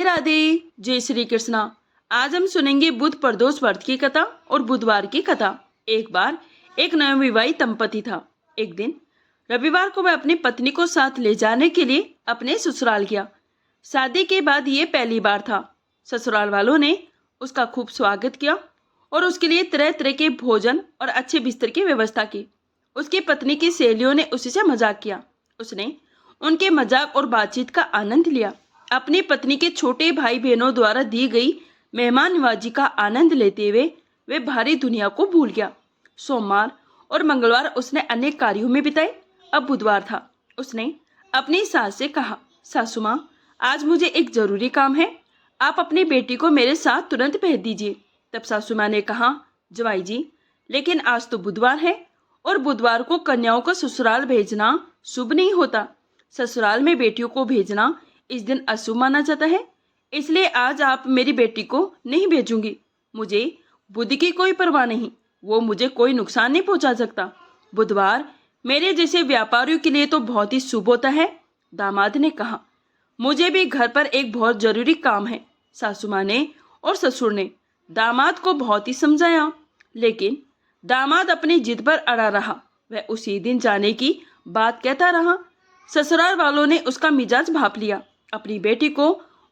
राधे। जय श्री कृष्णा। आज हम सुनेंगे बुध प्रदोष व्रत की कथा और बुधवार की कथा। एक बार एक नवविवाहित दंपति था। एक दिन रविवार को वह अपनी पत्नी को साथ ले जाने के लिए अपने ससुराल गया। शादी के बाद ये पहली बार था। ससुराल वालों ने उसका खूब स्वागत किया और उसके लिए तरह तरह के भोजन और अच्छे बिस्तर की व्यवस्था की। उसकी पत्नी की सहेलियों ने उसी से मजाक किया। उसने उनके मजाक और बातचीत का आनंद लिया। अपनी पत्नी के छोटे भाई बहनों द्वारा दी गई मेहमान नवाजी का आनंद लेते हुए वे भारी दुनिया को भूल गया। सोमवार और मंगलवार उसने अनेक कार्यों में बिताए। अब बुधवार था। उसने अपनी सास से कहा, सासू माँ, आज मुझे एक जरूरी काम है, आप अपनी बेटी को मेरे साथ तुरंत भेज दीजिए। तब सासू माँ ने कहा, जवाई जी, लेकिन आज तो बुधवार है और बुधवार को कन्याओं को ससुराल भेजना शुभ नहीं होता। ससुराल में बेटियों को भेजना इस दिन अशुभ माना जाता है, इसलिए आज आप मेरी बेटी को नहीं भेजूंगी। मुझे बुध की कोई परवाह नहीं, वो मुझे कोई नुकसान नहीं पहुंचा सकता। बुधवार मेरे जैसे व्यापारियों के लिए तो बहुत ही शुभ होता है। दामाद ने कहा, मुझे भी घर पर एक बहुत जरूरी काम है। सासू माँ ने और ससुर ने दामाद को बहुत ही समझाया, लेकिन दामाद अपनी जिद पर अड़ा रहा। वह उसी दिन जाने की बात कहता रहा। ससुराल वालों ने उसका मिजाज भाप लिया। अपनी बेटी को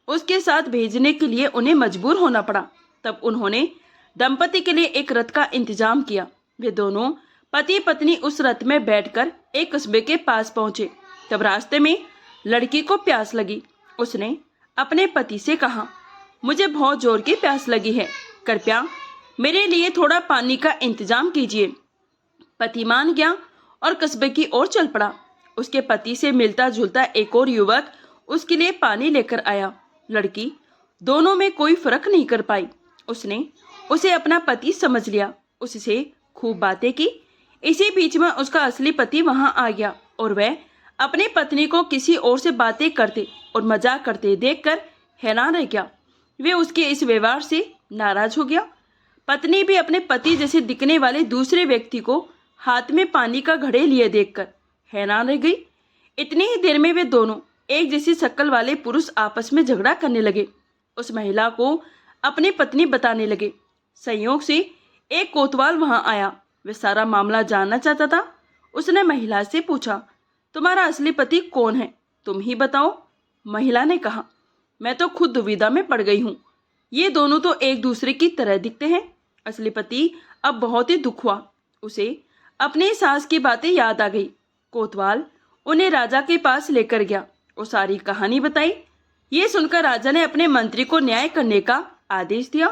उसके साथ भेजने के लिए उन्हें मजबूर होना पड़ा। तब उन्होंने दंपति के लिए एक रथ का इंतजाम किया। वे दोनों पति पत्नी उस रथ में बैठकर एक कस्बे के पास पहुंचे। तब रास्ते में लड़की को प्यास लगी। उसने अपने पति से कहा, मुझे बहुत जोर की प्यास लगी है, कृपया मेरे लिए थोड़ा पानी का इंतजाम कीजिए। पति मान गया और कस्बे की ओर चल पड़ा। उसके पति से मिलता जुलता एक और युवक उसके लिए पानी लेकर आया। लड़की दोनों में कोई फर्क नहीं कर पाई। उसने उसे अपना पति समझ लिया, उससे खूब बातें की। इसी बीच में उसका असली पति वहां आ गया और वह अपनी पत्नी को किसी और से बातें करते और मजाक करते देखकर हैरान रह गया। वे उसके इस व्यवहार से नाराज हो गया। पत्नी भी अपने पति जैसे दिखने वाले दूसरे व्यक्ति को हाथ में पानी का घड़े लिए देखकर हैरान रह गई। इतनी ही देर में वे दोनों एक जैसी शक्ल वाले पुरुष आपस में झगड़ा करने लगे। उस महिला को अपनी पत्नी बताने लगे। संयोग से एक कोतवाल वहां आया। वह सारा मामला जानना चाहता था। उसने महिला से पूछा, तुम्हारा असली पति कौन है, तुम ही बताओ। महिला ने कहा, मैं तो खुद दुविधा में पड़ गई हूँ। ये दोनों तो एक दूसरे की तरह दिखते हैं। असली पति अब बहुत ही दुख हुआ। उसे अपनी सास की बातें याद आ गई। कोतवाल उन्हें राजा के पास लेकर गया और सारी कहानी बताई। ये सुनकर राजा ने अपने मंत्री को न्याय करने का आदेश दिया।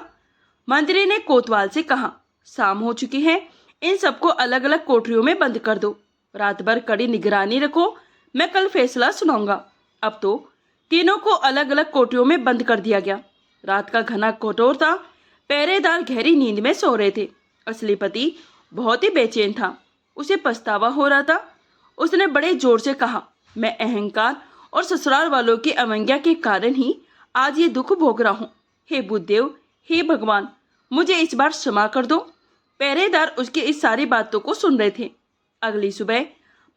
मंत्री ने कोतवाल से कहा, शाम हो चुकी है, इन सबको अलग अलग कोठरियों में बंद कर दो। रात भर कड़ी निगरानी रखो, मैं कल फैसला सुनाऊंगा। अब तो तीनों को अलग अलग कोठरियों में बंद कर दिया गया। रात का घना कोठोर था। पहरेदार गहरी नींद में सो रहे थे। असली पति बहुत ही बेचैन था। उसे पछतावा हो रहा था। उसने बड़े जोर से कहा, मैं अहंकार और ससुराल वालों की अवज्ञा के कारण ही आज ये दुख भोग रहा हूँ। हे बुद्धदेव, हे भगवान, मुझे इस बार क्षमा कर दो। पहरेदार उसकी इस सारी बातों को सुन रहे थे। अगली सुबह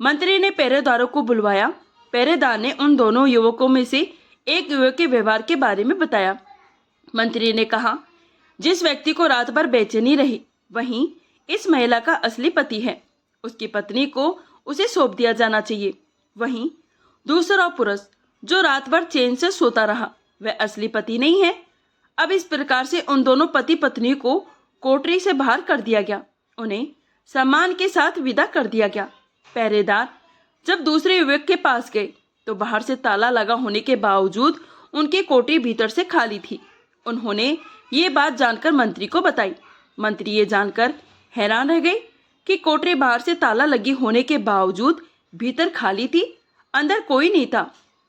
मंत्री ने पहरेदारों को बुलवाया। पहरेदार ने उन दोनों युवकों में से एक युवक के व्यवहार के बारे में बताया। मंत्री ने कहा, जिस व्यक्ति को रात भर बेचैनी रही वही इस महिला का असली पति है। उसकी पत्नी को उसे सौंप दिया जाना चाहिए। वहीं दूसरा पुरुष जो रात भर चैन से सोता रहा वह असली पति नहीं है। अब इस प्रकार से उन दोनों पति पत्नी को कोठरी से बाहर कर दिया गया। उन्हें सम्मान के साथ विदा कर दिया गया। पहरेदार जब दूसरे युवक के पास गए तो बाहर से ताला लगा होने के बावजूद उनकी कोठरी भीतर से खाली थी। उन्होंने ये बात जानकर मंत्री को बताई। मंत्री ये जानकर हैरान रह गए कि कोठरी बाहर से ताला लगी होने के बावजूद भीतर खाली थी, अंदर कोई नहीं था।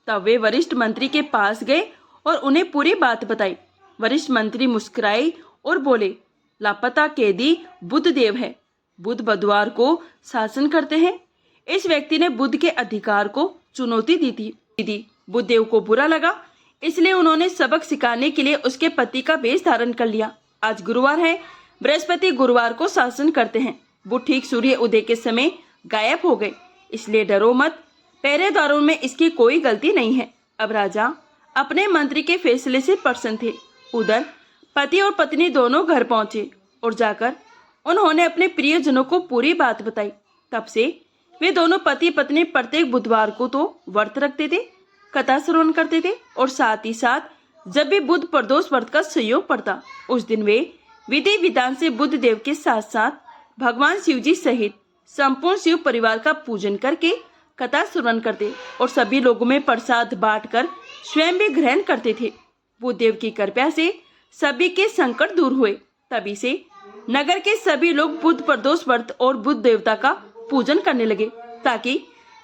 तब वे वरिष्ठ मंत्री के पास गए और उन्हें पूरी बात बताई। वरिष्ठ मंत्री मुस्कुराए और बोले, लापता कैदी बुद्धदेव है। बुध बुधवार को शासन करते हैं। इस व्यक्ति ने बुध के अधिकार को चुनौती दी थी। बुद्धदेव को बुरा लगा, इसलिए उन्होंने सबक सिखाने के लिए उसके पति का वेश धारण कर लिया। आज गुरुवार है। बृहस्पति गुरुवार को शासन करते हैं। बुध ठीक सूर्य उदय के समय गायब हो गए, इसलिए डरो मत। पहरेदारों में इसकी कोई गलती नहीं है। अब राजा अपने मंत्री के फैसले से प्रसन्न थे। उधर पति और पत्नी दोनों घर पहुंचे और जाकर उन्होंने अपने प्रियजनों को पूरी बात बताई। तब से वे दोनों पति पत्नी प्रत्येक बुधवार को तो व्रत रखते थे, कथा श्रवण करते थे और साथ ही साथ जब भी बुध प्रदोष व्रत का संयोग पड़ता उस दिन वे विधि विधान से बुध देव के साथ साथ भगवान शिव जी सहित संपूर्ण शिव परिवार का पूजन करके कथा श्रवण करते और सभी लोगों में प्रसाद बांटकर स्वयं भी ग्रहण करते थे। बुध देव की कृपा से सभी के संकट दूर हुए। तभी से नगर के सभी लोग बुध प्रदोष व्रत और बुध देवता का पूजन करने लगे ताकि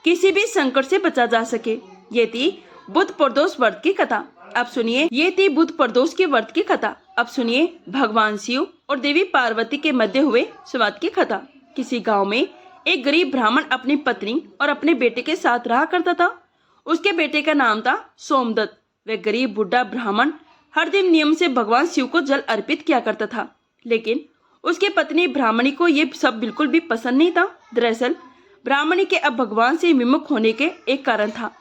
किसी भी संकट से बचा जा सके। ये थी बुध प्रदोष व्रत की कथा। अब सुनिए, ये थी बुध प्रदोष के व्रत की कथा। अब सुनिए भगवान शिव और देवी पार्वती के मध्य हुए संवाद की कथा। किसी गांव में एक गरीब ब्राह्मण अपनी पत्नी और अपने बेटे के साथ रहा करता था। उसके बेटे का नाम था सोमदत्त। वह गरीब बुढ़ा ब्राह्मण हर दिन नियम से भगवान शिव को जल अर्पित किया करता था, लेकिन उसकी पत्नी ब्राह्मणी को ये सब बिल्कुल भी पसंद नहीं था। दरअसल ब्राह्मणी के अब भगवान से विमुख होने के एक कारण था।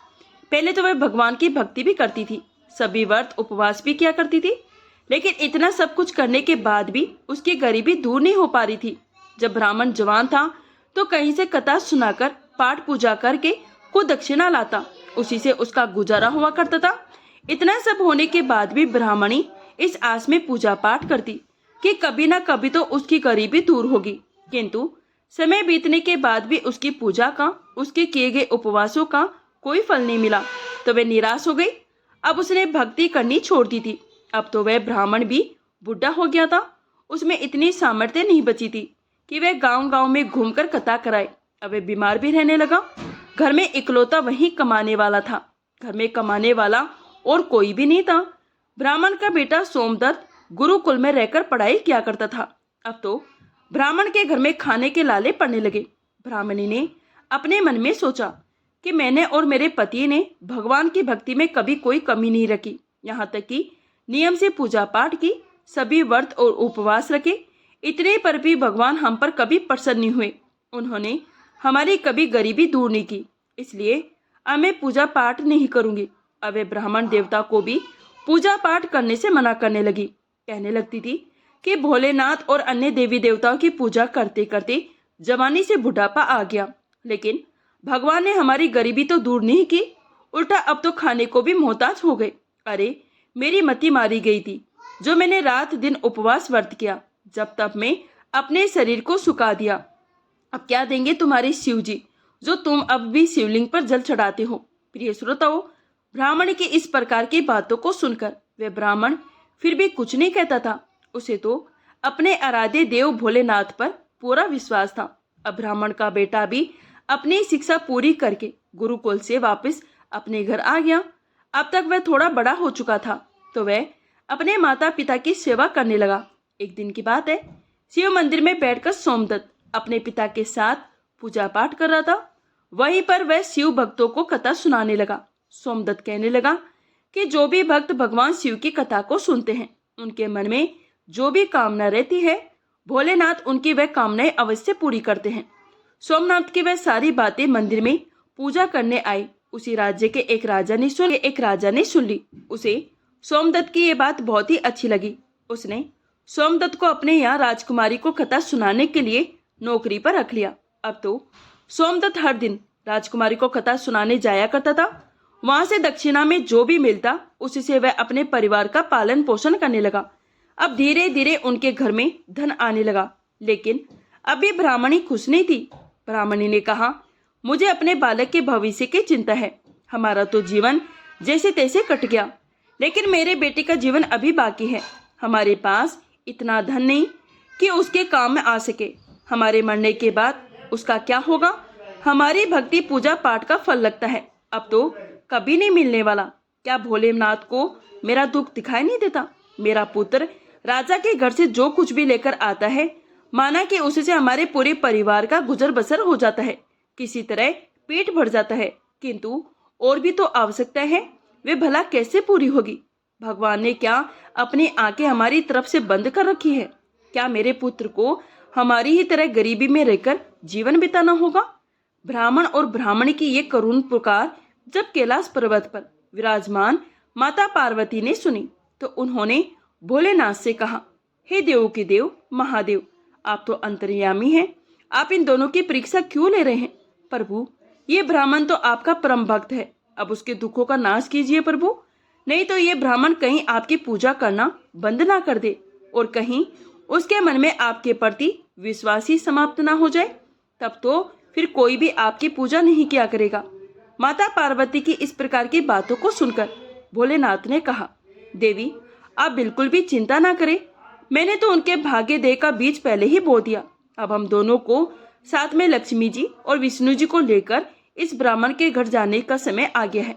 पहले तो वह भगवान की भक्ति भी करती थी, सभी व्रत उपवास भी किया करती थी, लेकिन इतना सब कुछ करने के बाद भी उसकी गरीबी दूर नहीं हो पा रही थी। जब ब्राह्मण जवान था तो कहीं से कथा सुनाकर पाठ पूजा करके कुछ दक्षिणा लाता, उसी से उसका गुजारा हुआ करता था। इतना सब होने के बाद भी ब्राह्मणी इस आस में पूजा पाठ करती कि कभी ना कभी तो उसकी गरीबी दूर होगी, किंतु समय बीतने के बाद भी उसकी पूजा का, उसके किए गए उपवासों का कोई फल नहीं मिला तो वह निराश हो गई। अब उसने भक्ति करनी छोड़ दी थी। अब तो वह ब्राह्मण भी बुढ़ा हो गया था, उसमें इतनी सामर्थ्य नहीं बची थी कि वह गांव-गांव में घूमकर कथा कराए। अब वह बीमार भी रहने लगा। घर में इकलौता वही कमाने वाला था। घर में कमाने वाला और कोई भी नहीं था। ब्राह्मण का बेटा सोमदत्त गुरुकुल में रहकर पढ़ाई किया करता था। अब तो ब्राह्मण के घर में खाने के लाले पड़ने लगे। ब्राह्मणी ने अपने मन में सोचा कि मैंने और मेरे पति ने भगवान की भक्ति में कभी कोई कमी नहीं रखी, यहाँ तक कि नियम से पूजा पाठ की, सभी व्रत और उपवास रखे, इतने पर भी भगवान हम पर कभी प्रसन्न नहीं हुए। उन्होंने हमारी कभी गरीबी दूर नहीं की, इसलिए अब मैं पूजा पाठ नहीं करूंगी। अब वे ब्राह्मण देवता को भी पूजा पाठ करने से मना करने लगी। कहने लगती थी कि भोलेनाथ और अन्य देवी देवताओं की पूजा करते करते जवानी से बुढ़ापा आ गया, लेकिन भगवान ने हमारी गरीबी तो दूर नहीं की, उल्टा अब तो खाने को भी मोहताज हो गए। अरे मेरी मति मारी गई थी जो मैंने रात दिन उपवास व्रत किया, जब तब मैं अपने शरीर को सुखा दिया। अब क्या देंगे तुम्हारे शिव जी जो तुम अब भी शिवलिंग पर जल चढ़ाते हो। प्रिय श्रोताओं, ब्राह्मण की इस प्रकार की बातों को सुनकर वह ब्राह्मण फिर भी कुछ नहीं कहता था। उसे तो अपने आराध्य देव भोलेनाथ पर पूरा विश्वास था। अब ब्राह्मण का बेटा भी अपनी शिक्षा पूरी करके गुरुकुल से वापस अपने घर आ गया। अब तक वह थोड़ा बड़ा हो चुका था तो वह अपने माता पिता की सेवा करने लगा। एक दिन की बात है, शिव मंदिर में बैठकर सोमदत्त अपने पिता के साथ पूजा पाठ कर रहा था। वहीं पर वह शिव भक्तों को कथा सुनाने लगा। सोमदत्त कहने लगा कि जो भी भक्त भगवान शिव की कथा को सुनते हैं, उनके मन में जो भी कामना रहती है, भोलेनाथ उनकी वह कामनाएं अवश्य पूरी करते हैं। सोमनाथ की वह सारी बातें मंदिर में पूजा करने आए उसी राज्य के एक राजा ने सुन ली। उसे सोमदत्त की ये बात बहुत ही अच्छी लगी। उसने सोमदत्त को अपने यहाँ राजकुमारी को कथा सुनाने के लिए नौकरी पर रख लिया। अब तो सोमदत्त हर दिन राजकुमारी को कथा सुनाने जाया करता था। वहां से दक्षिणा में जो भी मिलता उसी से वह अपने परिवार का पालन पोषण करने लगा। अब धीरे धीरे उनके घर में धन आने लगा, लेकिन अभी ब्राह्मणी खुश नहीं थी। ब्राह्मणी ने कहा, मुझे अपने बालक के भविष्य की चिंता है। हमारा तो जीवन जैसे तैसे कट गया, लेकिन मेरे बेटे का जीवन अभी बाकी है। हमारे पास इतना धन नहीं कि उसके काम में आ सके। हमारे मरने के बाद उसका क्या होगा? हमारी भक्ति पूजा पाठ का फल लगता है, अब तो कभी नहीं मिलने वाला। क्या भोलेनाथ को मेरा दुख दिखाई नहीं देता? मेरा पुत्र राजा के घर से जो कुछ भी लेकर आता है, माना कि उससे हमारे पूरे परिवार का गुजर बसर हो जाता है, किसी तरह पेट भर जाता है, किंतु और भी तो आवश्यकता है, वे भला कैसे पूरी होगी? भगवान ने क्या अपनी आंखें हमारी तरफ से बंद कर रखी है? क्या मेरे पुत्र को हमारी ही तरह गरीबी में रहकर जीवन बिताना होगा? ब्राह्मण और ब्राह्मणी की ये करुण पुकार जब कैलाश पर्वत पर विराजमान माता पार्वती ने सुनी तो उन्होंने भोलेनाथ से कहा, हे देवों के देव महादेव, आप तो अंतर्यामी हैं, आप इन दोनों की परीक्षा क्यों ले रहे हैं? प्रभु, ये ब्राह्मण तो आपका परम भक्त है, अब उसके दुखों का नाश कीजिए प्रभु, नहीं तो ये ब्राह्मण कहीं आपकी पूजा करना बंद ना कर दे और कहीं उसके मन में आपके प्रति विश्वास ही समाप्त ना हो जाए, तब तो फिर कोई भी आपकी पूजा नहीं किया करेगा। माता पार्वती की इस प्रकार की बातों को सुनकर भोलेनाथ ने कहा, देवी आप बिल्कुल भी चिंता ना करें, मैंने तो उनके भाग्य देह का बीज पहले ही बो दिया। अब हम दोनों को साथ में लक्ष्मी जी और विष्णु जी को लेकर इस ब्राह्मण के घर जाने का समय आ गया है।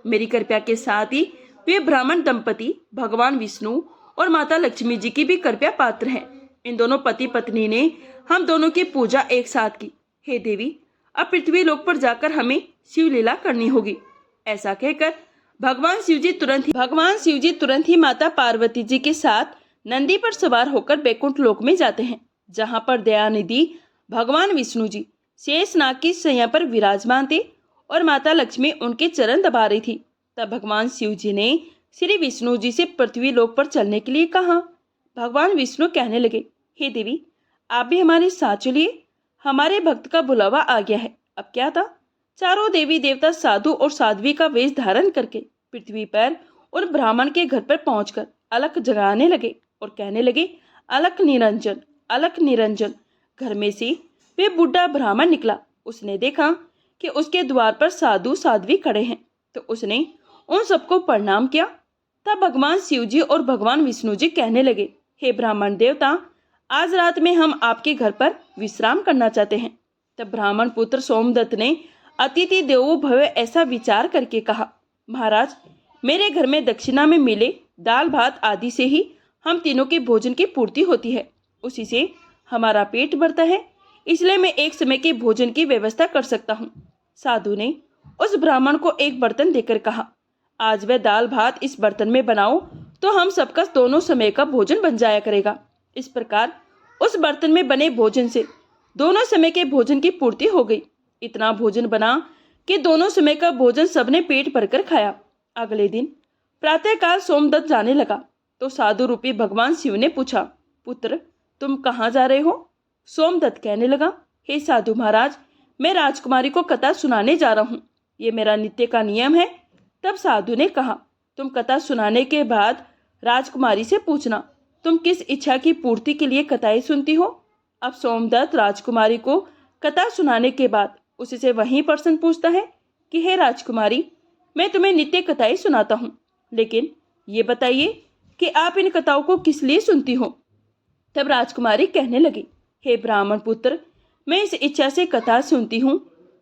मेरी कृपा के साथ ही वे ब्राह्मण दंपति भगवान विष्णु और माता लक्ष्मी जी की भी कृपा पात्र हैं। इन दोनों पति पत्नी ने हम दोनों की पूजा एक साथ की। हे देवी, अब पृथ्वी लोक पर जाकर हमें शिव लीला करनी होगी। ऐसा कहकर भगवान शिव जी तुरंत ही माता पार्वती जी के साथ नंदी पर सवार होकर बैकुंठ लोक में जाते हैं, जहाँ पर दयानिधि भगवान विष्णु जी शेषनाग की शैया पर विराजमान थे और माता लक्ष्मी उनके चरण दबा रही थी। तब भगवान शिव जी ने श्री विष्णु जी से पृथ्वी लोक पर चलने के लिए कहा। भगवान विष्णु कहने लगे, हे देवी आप भी हमारे साथ चलिए, हमारे भक्त का बुलावा आ गया है। अब क्या था, चारों देवी देवता साधु और साध्वी का वेश धारण करके पृथ्वी पर और ब्राह्मण के घर पर पहुंचकर अलख जगाने लगे और कहने लगे, अलख निरंजन, अलख निरंजन। घर में से वे बूढ़ा ब्राह्मण निकला। उसने देखा कि उसके द्वार पर साधु साध्वी खड़े हैं, तो उसने उन सबको प्रणाम किया। तब भगवान शिव जी और भगवान विष्णु जी कहने लगे, हे ब्राह्मण देवता, आज रात में हम आपके घर पर विश्राम करना चाहते हैं। तब ब्राह्मण पुत्र सोमदत्त ने अतिथि देवो भव ऐसा विचार करके कहा, महाराज मेरे घर में दक्षिणा में मिले दाल भात आदि से ही हम तीनों के भोजन की पूर्ति होती है, उसी से हमारा पेट भरता है, इसलिए मैं एक समय के भोजन की व्यवस्था कर सकता हूँ। साधु ने उस ब्राह्मण को एक बर्तन देकर कहा, आज वह दाल भात इस बर्तन में बनाओ तो हम सबका दोनों समय का भोजन बन जाया करेगा। इस प्रकार उस बर्तन में बने भोजन से दोनों समय के भोजन की पूर्ति हो गई। इतना भोजन बना कि दोनों समय का भोजन सबने पेट भरकर खाया। अगले दिन प्रातःकाल सोमदत्त जाने लगा तो साधु रूपी भगवान शिव ने पूछा, पुत्र तुम कहाँ जा रहे हो? सोमदत्त कहने लगा, हे साधु महाराज, मैं राजकुमारी को कथा सुनाने जा रहा हूँ, ये मेरा नित्य का नियम है। तब साधु ने कहा, तुम कथा सुनाने के बाद राजकुमारी से पूछना तुम किस इच्छा की पूर्ति के लिए कथाएं सुनती हो। अब सोमदत्त राजकुमारी को कथा सुनाने के बाद उससे वही प्रश्न पूछता है कि हे राजकुमारी, मैं तुम्हें नित्य कथाएं सुनाता हूँ, लेकिन ये बताइए कि आप इन कथाओं को किस लिए सुनती हो। तब राजकुमारी कहने लगी, हे ब्राह्मण पुत्र, मैं इस इच्छा से कथा सुनती हूँ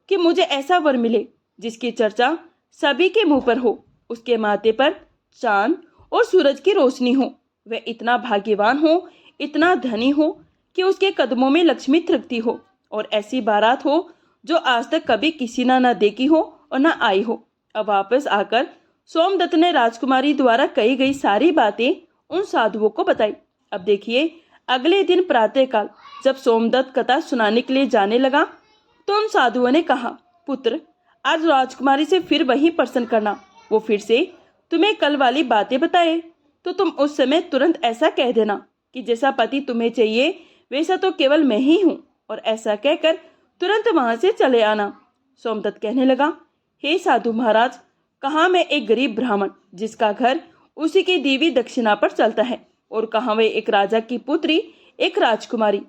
कि मुझे ऐसा वर मिले जिसकी चर्चा सभी के मुंह पर हो, उसके माथे पर चांद और सूरज की रोशनी हो, वह इतना भाग्यवान हो, इतना धनी हो कि उसके कदमों में लक्ष्मी थृकती हो, और ऐसी बारात हो जो आज तक कभी किसी ना देखी हो और ना आई हो। अब वापस आकर सोमदत्त ने राजकुमारी द्वारा कही गई सारी बातें उन साधुओं को बताई। अब देखिए, अगले दिन प्रातःकाल जब सोमदत्त कथा सुनाने के लिए जाने लगा तो उन साधुओं ने कहा, पुत्र आज राजकुमारी से फिर वही प्रश्न करना, वो फिर से तुम्हें कल वाली बातें बताए तो तुम उस समय तुरंत ऐसा कह देना कि जैसा पति तुम्हें चाहिए वैसा तो केवल मैं ही हूँ, और ऐसा कहकर तुरंत वहां से चले आना। सोमदत्त कहने लगा, हे साधु महाराज, कहाँ मैं एक गरीब ब्राह्मण जिसका घर उसी की देवी दक्षिणा पर चलता है, और कहाँ वे एक राजा की पुत्री एक राजकुमारी।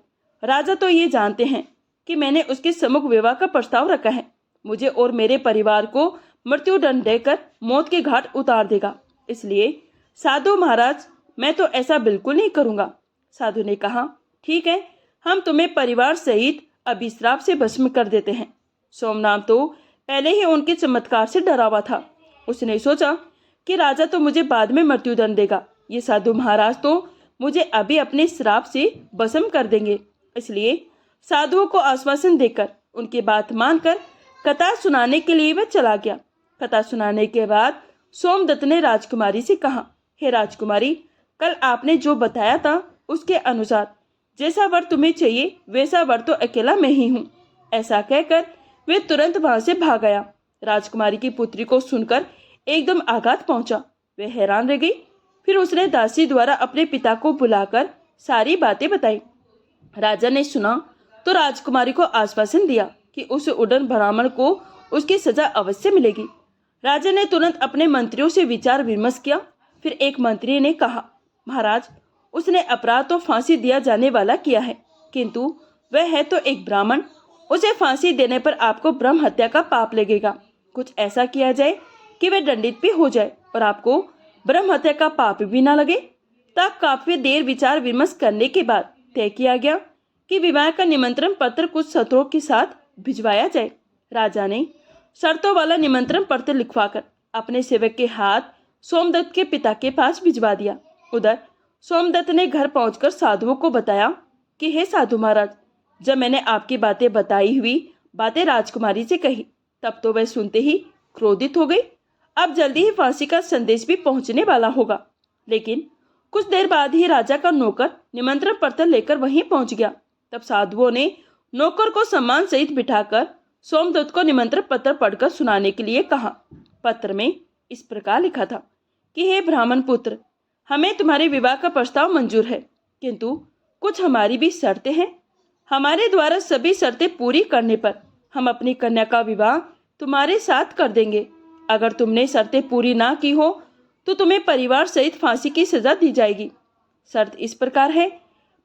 राजा तो ये जानते हैं कि मैंने उसके सम्मुख विवाह का प्रस्ताव रखा है, मुझे और मेरे परिवार को मृत्युदंड देकर मौत के घाट उतार देगा, इसलिए साधु महाराज मैं तो ऐसा बिल्कुल नहीं करूँगा। साधु ने कहा, ठीक है, हम तुम्हें परिवार सहित अभिश्राप से भस्म कर देते हैं। सोमनाथ तो पहले ही उनके चमत्कार से डरा हुआ था। उसने सोचा कि राजा तो मुझे बाद में मृत्युदंड देगा, ये साधु महाराज तो मुझे अभी अपने श्राप से भस्म कर देंगे। इसलिए साधुओं को आश्वासन देकर उनकी बात मानकर कथा सुनाने के लिए वह चला गया। कथा सुनाने के बाद सोमदत्त ने राजकुमारी से कहा, हे राजकुमारी, कल आपने जो बताया था उसके अनुसार जैसा वर तुम्हें चाहिए वैसा वर तो अकेला मैं ही हूँ। ऐसा कहकर वे तुरंत वहां से भाग गया। राजकुमारी की पुत्री को सुनकर एकदम आघात पहुंचा। वह हैरान रह गई। फिर उसने दासी द्वारा अपने पिता को बुलाकर सारी बातें बताई। राजा ने सुना तो राजकुमारी को आश्वासन दिया कि उस उड़न ब्राह्मण को उसकी सजा अवश्य मिलेगी। राजा ने तुरंत अपने मंत्रियों से विचार विमर्श किया। फिर एक मंत्री ने कहा, महाराज, उसने अपराध तो फांसी दिया जाने वाला किया है, किंतु वह है तो एक ब्राह्मण। उसे फांसी देने पर आपको ब्रह्म हत्या का पाप लगेगा। कुछ ऐसा किया जाए कि वह दंडित भी हो जाए और आपको ब्रह्म हत्या का पाप भी ना लगे। तब काफी देर विचार विमर्श करने के बाद तय किया गया कि विवाह का निमंत्रण पत्र कुछ शर्तों के साथ भिजवाया जाए। राजा ने शर्तों वाला निमंत्रण पत्र लिखवाकर अपने सेवक के हाथ सोमदत्त के पिता के पास भिजवा दिया। उधर सोमदत्त ने घर पहुंचकर साधुओं को बताया कि हे साधु महाराज, जब मैंने आपकी बातें बताई हुई बातें राजकुमारी से कही, तब तो वह सुनते ही क्रोधित हो गई। अब जल्दी ही फांसी का संदेश भी पहुंचने वाला होगा। लेकिन कुछ देर बाद ही राजा का नौकर निमंत्रण पत्र लेकर वहीं पहुंच गया। तब साधुओं ने नौकर को सम्मान सहित बिठाकर सोमदत्त को निमंत्रण पत्र पढ़कर सुनाने के लिए कहा। पत्र में इस प्रकार लिखा था कि हे ब्राह्मण पुत्र, हमें तुम्हारे विवाह का प्रस्ताव मंजूर है, किंतु कुछ हमारी भी शर्तें हैं। हमारे द्वारा सभी शर्तें पूरी करने पर हम अपनी कन्या का विवाह तुम्हारे साथ कर देंगे। अगर तुमने शर्तें पूरी ना की हो तो तुम्हें परिवार सहित फांसी की सजा दी जाएगी। शर्त इस प्रकार है,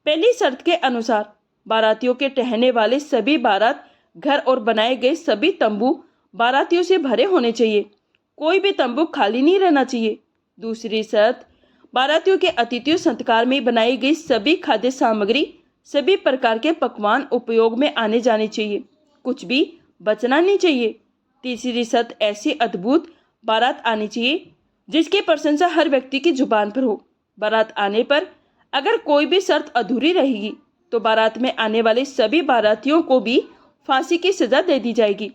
पहली शर्त के अनुसार बारातियों के ठहरने वाले सभी बारात घर और बनाए गए सभी तंबू बारातियों से भरे होने चाहिए। कोई भी तंबू खाली नहीं रहना चाहिए। दूसरी शर्त, बारातियों के अतिथियों सत्कार में बनाई गई सभी खाद्य सामग्री, सभी प्रकार के पकवान उपयोग में आने जाने चाहिए, कुछ भी बचना नहीं चाहिए। तीसरी शर्त, ऐसी अद्भुत बारात आनी चाहिए जिसकी प्रशंसा हर व्यक्ति की जुबान पर हो। बारात आने पर अगर कोई भी शर्त अधूरी रहेगी तो बारात में आने वाले सभी बारातियों को भी फांसी की सजा दे दी जाएगी।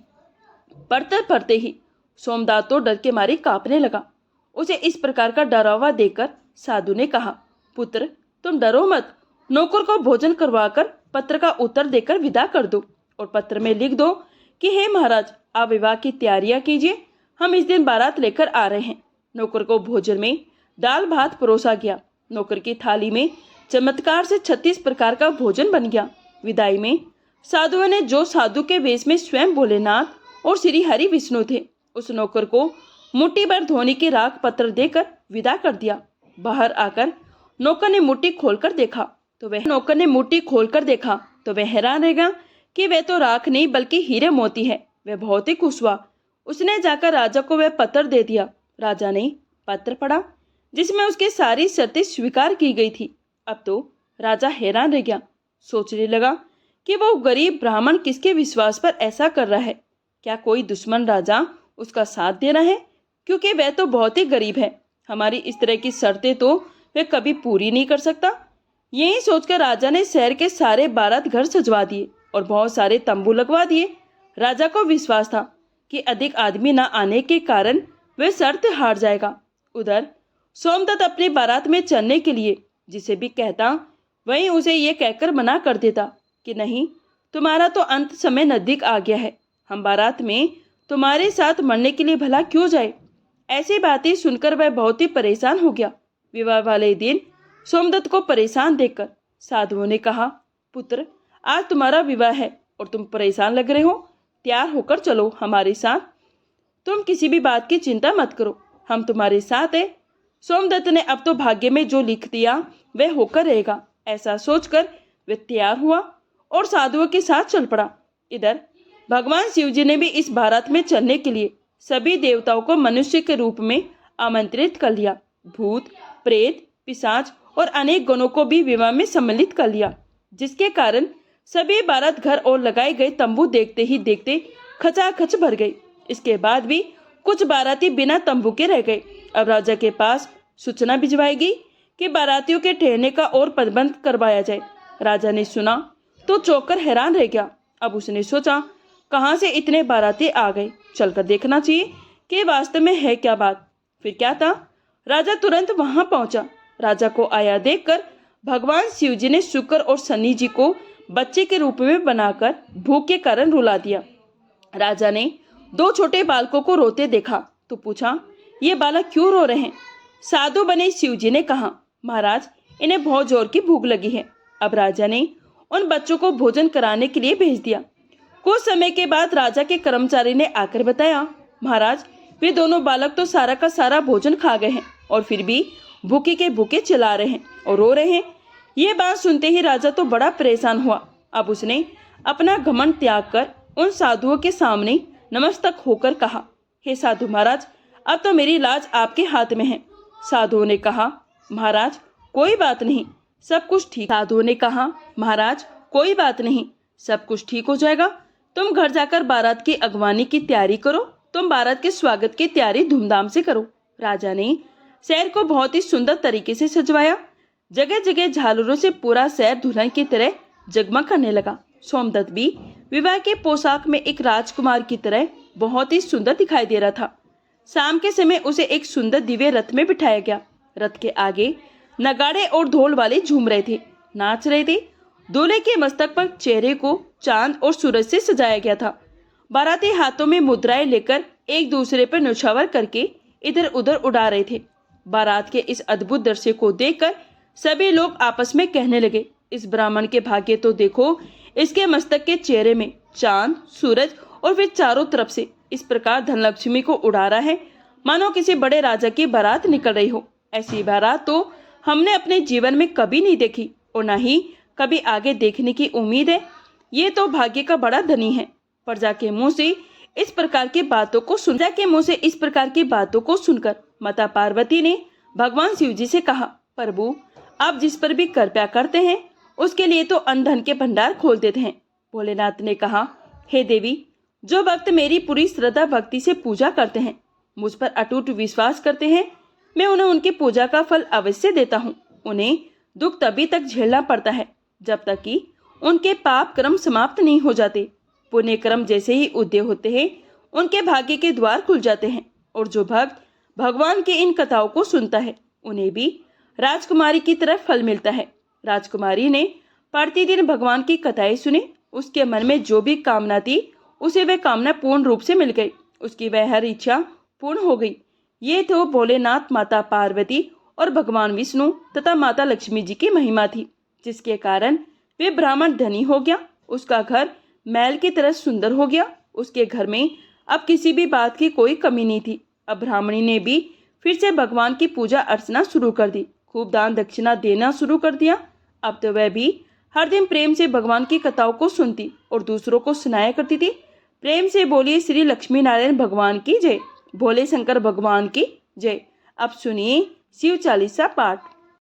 पढ़ते पढ़ते ही सोमदत्त तो डर के मारे कांपने लगा। उसे इस प्रकार का डरावा देकर साधु ने कहा, पुत्र, तुम डरो मत। नौकर को भोजन करवाकर पत्र का उत्तर देकर विदा कर दो और पत्र में लिख दो कि हे महाराज, आप विवाह की तैयारियां कीजिए, हम इस दिन बारात लेकर आ रहे हैं। नौकर को भोजन में दाल भात परोसा गया। नौकर की थाली में चमत्कार से 36 प्रकार का भोजन बन गया। विदाई में साधुओं ने, जो साधु के वेश में स्वयं भोलेनाथ और श्री हरि विष्णु थे, उस नौकर को मुट्ठी भर धोनी की राख पत्र देकर विदा कर दिया। बाहर आकर नौकर ने मुट्ठी खोलकर देखा तो वह हैरान रह गया कि वह तो राख नहीं बल्कि हीरे मोती है। वह बहुत ही खुश हुआ। उसने जाकर राजा को वह पत्र दे दिया। राजा ने पत्र पढ़ा जिसमें उसकी सारी शर्तें स्वीकार की गई थी। अब तो राजा हैरान रह गया। सोचने लगा कि वो गरीब ब्राह्मण किसके विश्वास पर ऐसा कर रहा है। क्या कोई दुश्मन राजा उसका साथ दे रहा है? क्योंकि वह तो बहुत ही गरीब है। हमारी इस तरह की शर्तें तो वह कभी पूरी नहीं कर सकता। यही सोचकर राजा ने शहर के सारे बारात घर सजवा दिए और बहुत सारे तंबू लगवा दिए। राजा को विश्वास था कि अधिक आदमी न आने के कारण वह शर्त हार जाएगा। उधर सोमदत्त अपनी बारात में चलने के लिए जिसे भी कहता, वहीं उसे ये कहकर मना कर देता कि नहीं, तुम्हारा तो अंत समय नजदीक आ गया है। हम बारात में तुम्हारे साथ मरने के लिए भला क्यों जाए। ऐसी बातें सुनकर वह बहुत ही परेशान हो गया। विवाह वाले दिन सोमदत्त को परेशान देखकर साधुओं ने कहा, पुत्र, आज तुम्हारा विवाह है और तुम परेशान लग रहे हो। तैयार होकर चलो हमारे साथ। तुम किसी भी बात की चिंता मत करो, हम तुम्हारे साथ है। सोमदत्त ने अब तो भाग्य में जो लिख दिया वह होकर रहेगा, ऐसा सोचकर वह तैयार हुआ और साधुओं के साथ चल पड़ा। इधर भगवान शिव जी ने भी इस बारात में चलने के लिए सभी देवताओं को मनुष्य के रूप में आमंत्रित कर लिया। भूत, प्रेत, पिशाच और अनेक गणों को भी विवाह में सम्मिलित कर लिया, जिसके कारण सभी बारात घर और लगाए गए तंबू देखते ही देखते खचाखच भर गए। इसके बाद भी कुछ बाराती बिना तंबू के रह गए। अब राजा के पास सूचना भिजवाई गई कि बारातियों के ठहरने का और प्रबंध करवाया जाए। राजा ने सुना तो चौंककर हैरान रह गया। अब उसने सोचा, कहाँ से इतने बाराती आ गए, चलकर देखना चाहिए कि वास्तव में है क्या बात। फिर क्या था, राजा तुरंत वहां पहुंचा। राजा को आया देखकर भगवान शिव जी ने शुक्र और शनि जी को बच्चे के रूप में बनाकर भूख के कारण रुला दिया। राजा ने 2 छोटे बालकों को रोते देखा तो पूछा, ये बालक क्यों रो रहे हैं? साधु बने शिव जी ने कहा, महाराज, इन्हें बहुत जोर की भूख लगी है। अब राजा ने उन बच्चों को भोजन कराने के लिए भेज दिया। कुछ समय के बाद राजा के कर्मचारी ने आकर बताया, महाराज, वे दोनों बालक तो सारा का सारा भोजन खा गए हैं और फिर भी भूखे के भूखे चिल्ला रहे हैं और रो रहे हैं। ये बात सुनते ही राजा तो बड़ा परेशान हुआ। अब उसने अपना घमंड त्याग कर उन साधुओं के सामने नमस्तक होकर कहा, हे साधु महाराज, अब तो मेरी लाज आपके हाथ में है। साधुओं ने कहा, महाराज कोई बात नहीं, सब कुछ ठीक। साधुओं ने कहा, महाराज कोई बात नहीं, सब कुछ ठीक हो जाएगा। तुम घर जाकर बारात की अगवानी की तैयारी करो। तुम बारात के स्वागत की तैयारी धूमधाम से करो। राजा ने शहर को बहुत ही सुंदर तरीके से सजवाया। जगह जगह झालरों से पूरा शहर दुल्हन की तरह जगमग करने लगा। सोमदत्त भी विवाह के पोशाक में एक राजकुमार की तरह बहुत ही सुंदर दिखाई दे रहा था। शाम के समय उसे एक सुंदर दिव्य रथ में बिठाया गया। रथ के आगे नगाड़े और ढोल वाले झूम रहे थे, नाच रहे थे। दूल्हे के मस्तक पर चेहरे को चांद और सूरज से सजाया गया था। बाराती हाथों में मुद्राएं लेकर एक दूसरे पर न्यौछावर करके इधर उधर उड़ा रहे थे। बारात के इस अद्भुत दृश्य को देखकर सभी लोग आपस में कहने लगे, इस ब्राह्मण के भाग्य तो देखो, इसके मस्तक के चेहरे में चांद, सूरज और फिर चारों तरफ से इस प्रकार धनलक्ष्मी को उड़ा रहा है मानो किसी बड़े राजा की बारात निकल रही हो। ऐसी बारात तो हमने अपने जीवन में कभी नहीं देखी और न ही कभी आगे देखने की उम्मीद है। ये तो भाग्य का बड़ा धनी है। प्रजा के मुंह से इस प्रकार की बातों को सुनकर माता पार्वती ने भगवान शिव जी से कहा, प्रभु, आप जिस पर भी कृपा करते हैं उसके लिए तो अन्न धन के भंडार खोल देते हैं। भोलेनाथ ने कहा, हे देवी, जो भक्त मेरी पूरी श्रद्धा भक्ति से पूजा करते हैं, मुझ पर अटूट विश्वास करते हैं, मैं उन्हें उनकी पूजा का फल अवश्य देता हूँ। उन्हें दुख तभी तक झेलना पड़ता है जब तक कि उनके पाप कर्म समाप्त नहीं हो जाते। पुण्य कर्म जैसे ही उदय होते हैं उनके भाग्य के द्वार खुल जाते हैं और जो भक्त भगवान के इन कथाओं को सुनता है उन्हें भी राजकुमारी की तरफ फल मिलता है। राजकुमारी ने प्रतिदिन भगवान की कथाएं सुनी। उसके मन में जो भी कामना थी उसे वह कामना पूर्ण रूप से मिल गई। उसकी वह हर इच्छा पूर्ण हो गई। ये तो भोलेनाथ, माता पार्वती और भगवान विष्णु तथा माता लक्ष्मी जी की महिमा थी, जिसके कारण वे ब्राह्मण धनी हो गया। उसका घर महल की तरह सुंदर हो गया। उसके घर में अब किसी भी बात की कोई कमी नहीं थी। अब ब्राह्मणी ने भी फिर से भगवान की पूजा अर्चना शुरू कर दी, खूब दान दक्षिणा देना शुरू कर दिया। अब तो वह भी हर दिन प्रेम से भगवान की कथाओं को सुनती और दूसरों को सुनाया करती थी। प्रेम से बोलिए श्री लक्ष्मी नारायण भगवान की जय, भोले शंकर भगवान की जय। अब सुनिए शिव चालीसा पाठ।